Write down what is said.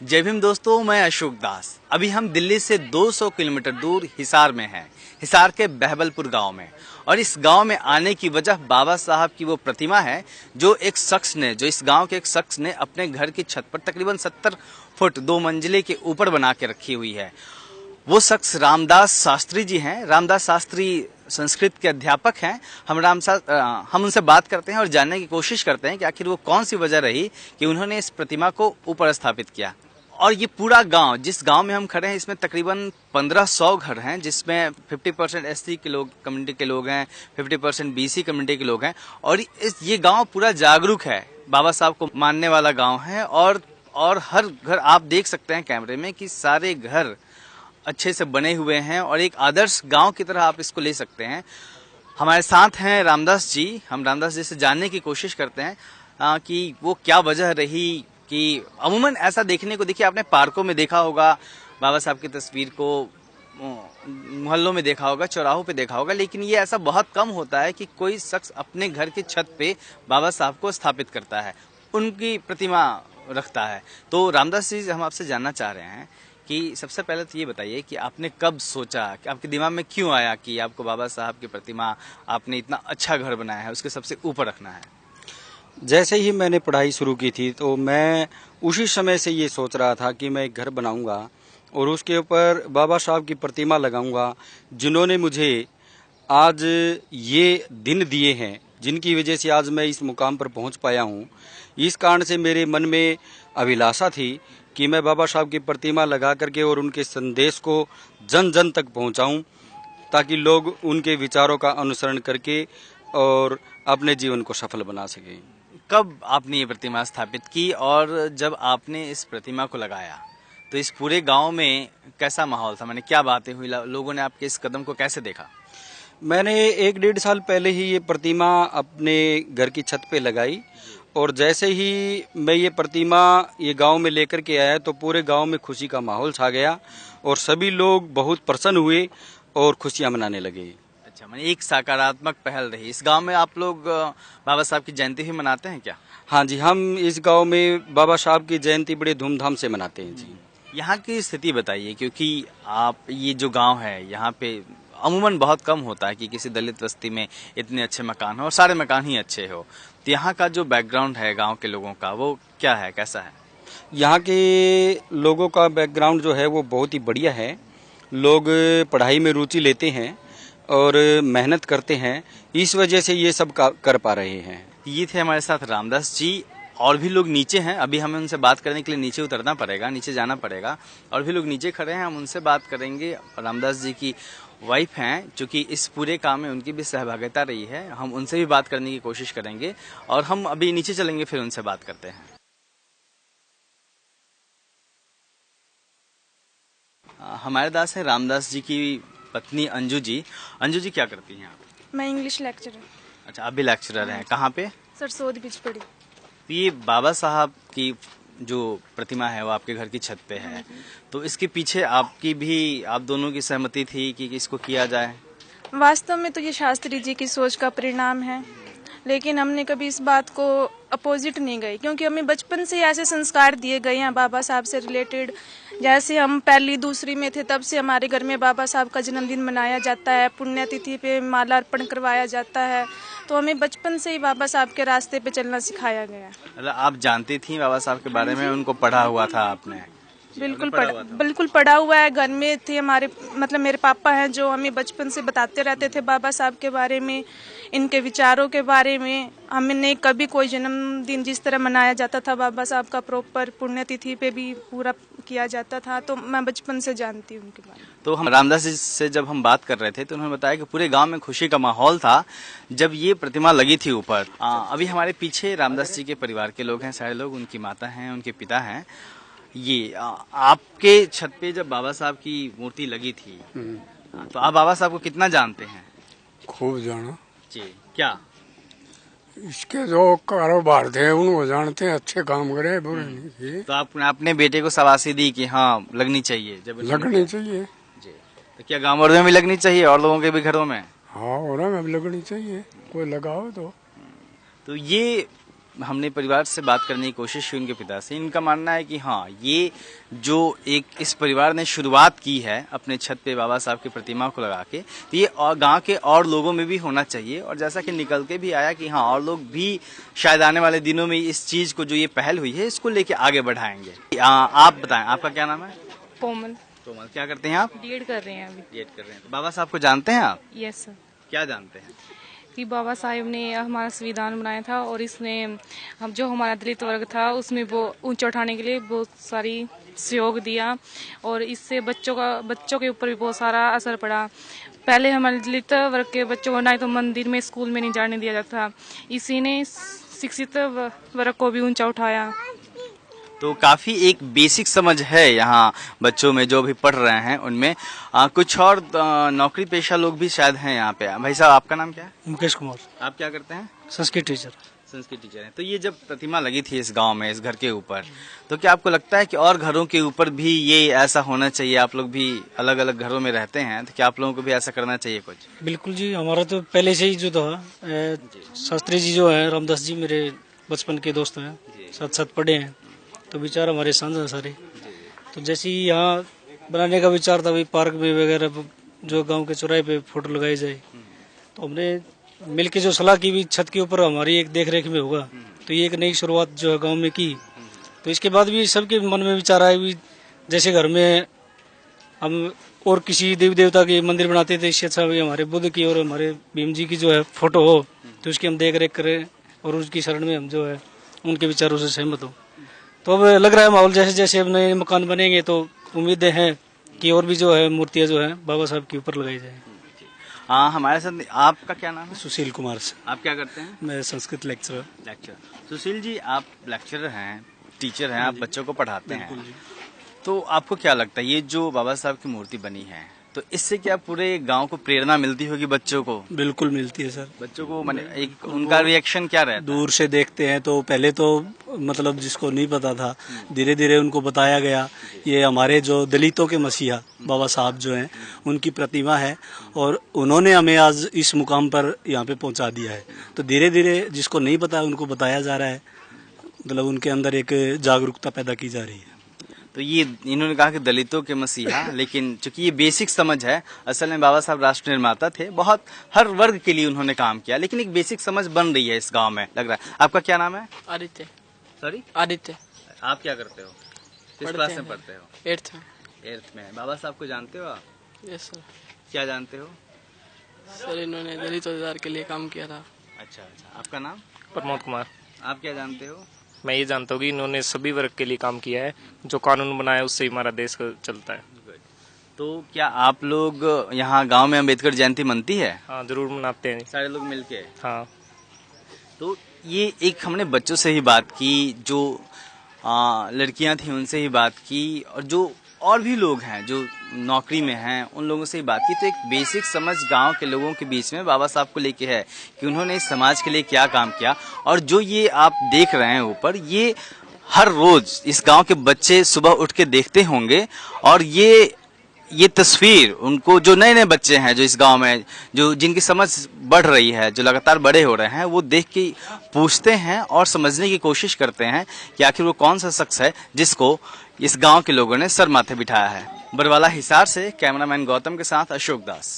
जय भीम दोस्तों, मैं अशोक दास। अभी हम दिल्ली से 200 किलोमीटर दूर हिसार में हैं, हिसार के बहबलपुर गांव में। और इस गांव में आने की वजह बाबा साहब की वो प्रतिमा है जो इस गांव के एक शख्स ने अपने घर की छत पर तकरीबन 70 फुट 2 मंजिले के ऊपर बना के रखी हुई है। वो शख्स रामदास शास्त्री जी हैं। रामदास शास्त्री संस्कृत के अध्यापक हैं। हम उनसे बात करते हैं और जानने की कोशिश करते हैं कि आखिर वो कौन सी वजह रही कि उन्होंने इस प्रतिमा को ऊपर स्थापित किया। और ये पूरा गांव, जिस गांव में हम खड़े हैं, इसमें तकरीबन 1500 घर हैं, जिसमें 50% एससी के लोग, कम्युनिटी के लोग हैं, 50% बीसी कम्युनिटी के लोग हैं। और ये गांव पूरा जागरूक है, बाबा साहब को मानने वाला गांव है। और हर घर आप देख सकते हैं कैमरे में कि सारे घर अच्छे से बने हुए हैं और एक आदर्श गांव की तरह आप इसको ले सकते हैं। हमारे साथ हैं रामदास जी। हम रामदास जी से जानने की कोशिश करते हैं कि वो क्या वजह रही कि अमूमन ऐसा देखने को, देखिए आपने पार्कों में देखा होगा बाबा साहब की तस्वीर को, मोहल्लों में देखा होगा, चौराहों पे देखा होगा, लेकिन ये ऐसा बहुत कम होता है कि कोई शख्स अपने घर की छत पे बाबा साहब को स्थापित करता है, उनकी प्रतिमा रखता है। तो रामदास जी, हम आपसे जानना चाह रहे हैं कि सबसे पहले तो ये बताइए कि आपने कब सोचा, कि आपके दिमाग में क्यों आया कि आपको बाबा साहब की प्रतिमा, आपने इतना अच्छा घर बनाया है, उसके सबसे ऊपर रखना है? जैसे ही मैंने पढ़ाई शुरू की थी तो मैं उसी समय से ये सोच रहा था कि मैं एक घर बनाऊंगा और उसके ऊपर बाबा साहब की प्रतिमा लगाऊंगा, जिन्होंने मुझे आज ये दिन दिए हैं, जिनकी वजह से आज मैं इस मुकाम पर पहुंच पाया हूं। इस कारण से मेरे मन में अभिलाषा थी कि मैं बाबा साहब की प्रतिमा लगा करके और उनके संदेश को जन जन तक पहुंचाऊं, ताकि लोग उनके विचारों का अनुसरण करके और अपने जीवन को सफल बना सकें। कब आपने ये प्रतिमा स्थापित की और जब आपने इस प्रतिमा को लगाया तो इस पूरे गांव में कैसा माहौल था? मैंने क्या बातें हुई, लोगों ने आपके इस कदम को कैसे देखा? मैंने 1-1.5 साल पहले ही ये प्रतिमा अपने घर की छत पे लगाई और जैसे ही मैं ये प्रतिमा ये गांव में लेकर के आया तो पूरे गांव में खुशी का माहौल छा गया और सभी लोग बहुत प्रसन्न हुए और खुशियां मनाने लगे। अच्छा, मैंने एक सकारात्मक पहल रही। इस गांव में आप लोग बाबा साहब की जयंती भी मनाते हैं क्या? हाँ जी, हम इस गांव में बाबा साहब की जयंती बड़े धूमधाम से मनाते हैं जी। यहाँ की स्थिति बताइए, क्योंकि आप, ये जो गांव है यहाँ पे अमूमन बहुत कम होता है कि किसी दलित बस्ती में इतने अच्छे मकान हो और सारे मकान ही अच्छे हो। तो यहाँ का जो बैकग्राउंड है गांव के लोगों का, वो क्या है, कैसा है? यहाँ के लोगों का बैकग्राउंड जो है वो बहुत ही बढ़िया है। लोग पढ़ाई में रुचि लेते हैं और मेहनत करते हैं, इस वजह से ये सब कर पा रहे हैं। ये थे हमारे साथ रामदास जी। और भी लोग नीचे हैं, अभी हमें उनसे बात करने के लिए नीचे उतरना पड़ेगा, नीचे जाना पड़ेगा। और भी लोग नीचे खड़े हैं, हम उनसे बात करेंगे। रामदास जी की वाइफ हैं, जो कि इस पूरे काम में उनकी भी सहभागिता रही है, हम उनसे भी बात करने की कोशिश करेंगे। और हम अभी नीचे चलेंगे, फिर उनसे बात करते हैं। हमारे दास हैं रामदास जी की पत्नी अंजू जी। अंजू जी, क्या करती हैं आप? मैं इंग्लिश लेक्चरर। अच्छा, आप भी लेक्चरर हैं। कहाँ पे? सरसोद बिचपड़ी। तो ये बाबा साहब की जो प्रतिमा है वो आपके घर की छत पे है, तो इसके पीछे आप दोनों की सहमति थी कि इसको किया जाए? वास्तव में तो ये शास्त्री जी की सोच का परिणाम है, लेकिन हमने कभी इस बात को अपोजिट नहीं गई, क्योंकि हमें बचपन से ऐसे संस्कार दिए गए हैं बाबा साहब से रिलेटेड। जैसे हम पहली दूसरी में थे तब से हमारे घर में बाबा साहब का जन्मदिन मनाया जाता है, पुण्यतिथि पे माला अर्पण करवाया जाता है। तो हमें बचपन से ही बाबा साहब के रास्ते पे चलना सिखाया गया। मतलब आप जानती थी बाबा साहब के बारे में, उनको पढ़ा हुआ था आपने? बिल्कुल पढ़ा हुआ है। घर में थे हमारे, मतलब मेरे पापा हैं जो हमें बचपन से बताते रहते थे बाबा साहब के बारे में, इनके विचारों के बारे में। हमने कभी कोई जन्मदिन जिस तरह मनाया जाता था बाबा साहब का प्रॉपर पुण्यतिथि पे भी पूरा किया जाता था, तो मैं बचपन से जानती हूँ उनके बारे में। तो हम रामदास जी से जब हम बात कर रहे थे तो उन्होंने बताया कि पूरे गांव में खुशी का माहौल था जब ये प्रतिमा लगी थी ऊपर। अभी हमारे पीछे रामदास जी के परिवार के लोग हैं, सारे लोग, उनकी माता हैं, उनके पिता हैं। ये आपके छत पे जब बाबा साहब की मूर्ति लगी थी तो आप बाबा साहब को कितना जानते हैं? खूब जाना जी। क्या इसके जो कारोबार थे उनको जानते हैं, अच्छे काम करे, बुरे नहीं किए। तो आपने अपने बेटे को शाबाशी दी कि हाँ लगनी चाहिए? जब लगनी चाहिए जी। तो क्या गाँव वालों में भी लगनी चाहिए और लोगों के भी घरों में? हाँ, और में भी लगनी चाहिए, कोई लगाओ तो। तो ये हमने परिवार से बात करने की कोशिश की उनके पिता से। इनका मानना है कि हाँ, ये जो एक इस परिवार ने शुरुआत की है अपने छत पे बाबा साहब की प्रतिमा को लगा के, तो ये और गांव के और लोगों में भी होना चाहिए। और जैसा कि निकल के भी आया कि हाँ, और लोग भी शायद आने वाले दिनों में इस चीज को, जो ये पहल हुई है, इसको लेके आगे बढ़ाएंगे। आप बताएं, आपका क्या नाम है? कोमल। कोमल, क्या करते हैं आप? बीएड कर रहे हैं अभी। बीएड कर रहे हैं। तो बाबा साहब को जानते हैं आप? Yes sir. क्या जानते हैं? कि बाबा साहेब ने हमारा संविधान बनाया था और इसने हम जो हमारा दलित वर्ग था उसमें वो ऊंचा उठाने के लिए बहुत सारी सहयोग दिया और इससे बच्चों के ऊपर भी बहुत सारा असर पड़ा। पहले हमारे दलित वर्ग के बच्चों को ना तो मंदिर में, स्कूल में नहीं जाने दिया जाता, इसी ने शिक्षित वर्ग को भी ऊंचा उठाया। तो काफी एक बेसिक समझ है यहाँ बच्चों में जो भी पढ़ रहे हैं उनमें। कुछ और नौकरी पेशा लोग भी शायद हैं यहाँ पे। भाई साहब, आपका नाम क्या है? मुकेश कुमार। आप क्या करते हैं? संस्कृत टीचर। संस्कृत टीचर हैं। तो ये जब प्रतिमा लगी थी इस गांव में, इस घर के ऊपर, तो क्या आपको लगता है कि और घरों के ऊपर भी ये ऐसा होना चाहिए? आप लोग भी अलग अलग घरों में रहते हैं, तो क्या आप लोगों को भी ऐसा करना चाहिए कुछ? बिल्कुल जी, हमारा तो पहले से ही जो था, शास्त्री जी जो है, रामदास जी मेरे बचपन के दोस्त हैं, साथ साथ पढ़े हैं, तो विचार हमारे साझा सारे। तो जैसे ही यहाँ बनाने का विचार था, पार्क में वगैरह जो गांव के चौराहे पे फोटो लगाई जाए, तो हमने मिलके जो सलाह की भी छत के ऊपर हमारी एक देख रेख में होगा, तो ये एक नई शुरुआत जो है गांव में की। तो इसके बाद भी सबके मन में विचार आया भी जैसे घर में हम और किसी देवी देवता के मंदिर बनाते थे, इससे अच्छा भी हमारे बुद्ध की और हमारे भीम जी की जो है फोटो हो, तो उसकी हम देख रेख करें और उसकी शरण में हम जो है उनके विचारों से सहमत हो। तो अब लग रहा है माहौल जैसे जैसे अब नए मकान बनेंगे तो उम्मीदें हैं कि और भी जो है मूर्तियां जो है बाबा साहब के ऊपर लगाई जाए। हाँ, हमारे साथ आपका क्या नाम है? सुशील कुमार से। आप क्या करते हैं? मैं संस्कृत लेक्चरर। सुशील जी, आप लेक्चरर हैं, टीचर हैं, आप बच्चों को पढ़ाते हैं, तो आपको क्या लगता है ये जो बाबा साहब की मूर्ति बनी है, तो इससे क्या पूरे गांव को प्रेरणा मिलती होगी बच्चों को? बिल्कुल मिलती है सर। बच्चों को एक उनका रिएक्शन क्या रहता है? दूर से देखते हैं तो पहले तो मतलब जिसको नहीं पता था, धीरे धीरे उनको बताया गया ये हमारे जो दलितों के मसीहा बाबा साहब जो हैं उनकी प्रतिमा है और उन्होंने हमें आज इस मुकाम पर यहाँ पे पहुँचा दिया है। तो धीरे धीरे जिसको नहीं पता उनको बताया जा रहा है, मतलब उनके अंदर एक जागरूकता पैदा की जा रही है। तो ये इन्होंने कहा कि दलितों के मसीहा, लेकिन चूंकि ये बेसिक समझ है, असल में बाबा साहब राष्ट्र निर्माता थे, बहुत हर वर्ग के लिए उन्होंने काम किया, लेकिन एक बेसिक समझ बन रही है इस गांव में, लग रहा है। आपका क्या नाम है? आदित्य। सॉरी? आदित्य। आप क्या करते हो? किस क्लास में पढ़ते हो? 8th में। बाबा साहब को जानते हो आप? Yes sir. क्या जानते हो? सर इन्होंने दलित अधिकार के लिए काम किया था। अच्छा। आपका नाम? प्रमोद कुमार। आप क्या जानते हो? मैं ये जानता हूँ कि इन्होंने सभी वर्ग के लिए काम किया है, जो कानून बनाया उससे ही हमारा देश चलता है। तो क्या आप लोग यहाँ गांव में अम्बेडकर जयंती मनती है? हाँ, जरूर मनाते हैं सारे लोग मिलके। हाँ। तो ये एक हमने बच्चों से ही बात की, जो लड़कियां थी उनसे ही बात की, और जो और भी लोग हैं जो नौकरी में हैं उन लोगों से ही बात की। तो एक बेसिक समझ गांव के लोगों के बीच में बाबा साहब को लेके है कि उन्होंने इस समाज के लिए क्या काम किया। और जो ये आप देख रहे हैं ऊपर, ये हर रोज इस गांव के बच्चे सुबह उठ के देखते होंगे, और ये तस्वीर उनको, जो नए नए बच्चे हैं जो इस गांव में, जो जिनकी समझ बढ़ रही है, जो लगातार बड़े हो रहे हैं, वो देख के पूछते हैं और समझने की कोशिश करते हैं कि आखिर वो कौन सा शख्स है जिसको इस गांव के लोगों ने सर माथे बिठाया है। बरवाला हिसार से कैमरामैन गौतम के साथ अशोक दास।